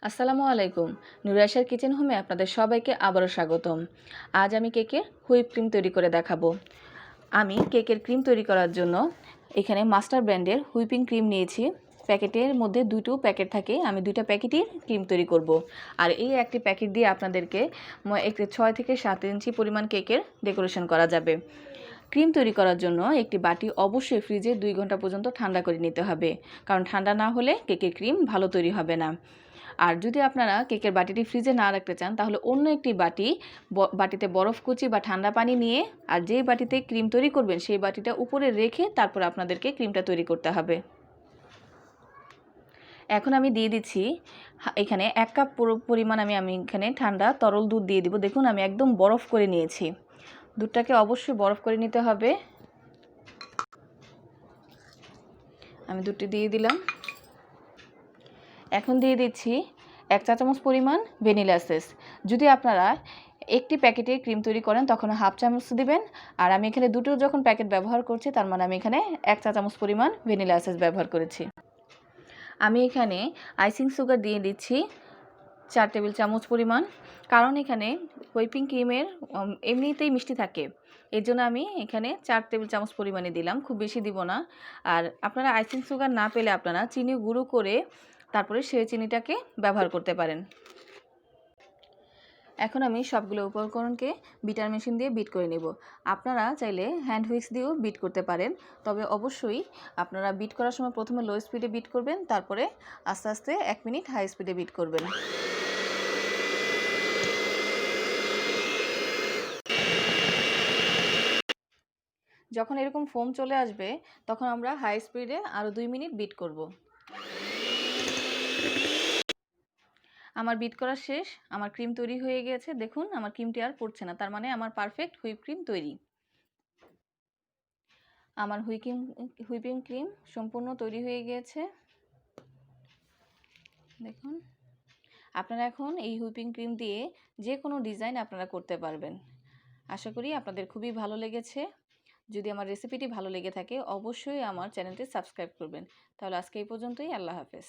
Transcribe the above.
আসসালামু আলাইকুম। নুরাইশার কিচেন হোমে আপনাদের সবাইকে আবারও স্বাগতম। আজ আমি কেকের হুইপ ক্রিম তৈরি করে দেখাবো। আমি কেকের ক্রিম তৈরি করার জন্য এখানে মাস্টার ব্র্যান্ডের হুইপিং ক্রিম নিয়েছি। প্যাকেটের মধ্যে দুটো প্যাকেট থাকে, আমি দুইটা প্যাকেটই ক্রিম তৈরি করব। আর এই একটি প্যাকেট দিয়ে আপনাদেরকে 6 থেকে 7 ইঞ্চি পরিমাণ কেকের ডেকোরেশন করা যাবে। ক্রিম তৈরি করার জন্য একটি বাটি অবশ্যই ফ্রিজে 2 ঘন্টা পর্যন্ত ঠান্ডা করে নিতে হবে, কারণ ঠান্ডা না হলে কেকের ক্রিম ভালো তৈরি হবে না। আর যদি আপনারা কেকের বাটিটি ফ্রিজে না রাখতে চান, তাহলে অন্য একটি বাটিতে বরফ কুচি বা ঠান্ডা পানি নিয়ে আর যেই বাটিতে ক্রিম তৈরি করবেন সেই বাটিটা উপরে রেখে তারপর আপনাদেরকে ক্রিমটা তৈরি করতে হবে। এখন আমি দিয়ে দিচ্ছি এখানে 1 কাপ পরিমাণ আমি এখানে ঠান্ডা তরল দুধ দিয়ে দিব। দেখুন আমি একদম বরফ করে নিয়েছি। দুধটাকে অবশ্যই বরফ করে নিতে হবে। আমি দুধটি দিয়ে দিলাম। এখন দিয়ে দিচ্ছি 1 চা চামচ পরিমাণ ভ্যানিলা এসেন্স। যদি আপনারা একটি প্যাকেটে ক্রিম তৈরি করেন তখন হাফ চামচ দিবেন, আর আমি এখানে দুটো যখন প্যাকেট ব্যবহার করছি তার মানে আমি এখানে 1 চা চামচ পরিমাণ ভ্যানিলা এসেন্স ব্যবহার করেছি। আমি এখানে আইসিং সুগার দিয়ে দিচ্ছি 4 টেবিল চামচ পরিমাণ, কারণ এখানে হুইপিং ক্রিমের এমনিতেই মিষ্টি থাকে, এর জন্য আমি এখানে 4 টেবিল চামচ পরিমাণে দিলাম, খুব বেশি দিব না। আর আপনারা আইসিং সুগার না পেলে আপনারা চিনি গুঁড়ো করে তারপরে সেই চিনিটাকে ব্যবহার করতে পারেন। এখন আমি সবগুলো উপকরণকে বিটার মেশিন দিয়ে বিট করে নেব। আপনারা চাইলে হ্যান্ড হুইক্স দিয়েও বিট করতে পারেন, তবে অবশ্যই আপনারা বিট করার সময় প্রথমে লো স্পিডে বিট করবেন, তারপরে আস্তে আস্তে 1 মিনিট হাই স্পিডে বিট করবেন। যখন এরকম ফোম চলে আসবে তখন আমরা হাই স্পিডে আরও 2 মিনিট বিট করব। আমার বিট করা শেষ, আমার ক্রিম তৈরি হয়ে গিয়েছে। দেখুন আমার ক্রিমটি আর পড়ছে না, তার মানে আমার পারফেক্ট হুইপ ক্রিম তৈরি। আমার হুইপিং ক্রিম সম্পূর্ণ তৈরি হয়ে গিয়েছে। দেখুন আপনারা এখন এই হুইপিং ক্রিম দিয়ে যে কোনো ডিজাইন আপনারা করতে পারবেন। আশা করি আপনাদের খুবই ভালো লেগেছে। যদি আমার রেসিপিটি ভালো লেগে থাকে অবশ্যই আমার চ্যানেলটি সাবস্ক্রাইব করবেন। তাহলে আজকে এই পর্যন্তই। আল্লাহ হাফেজ।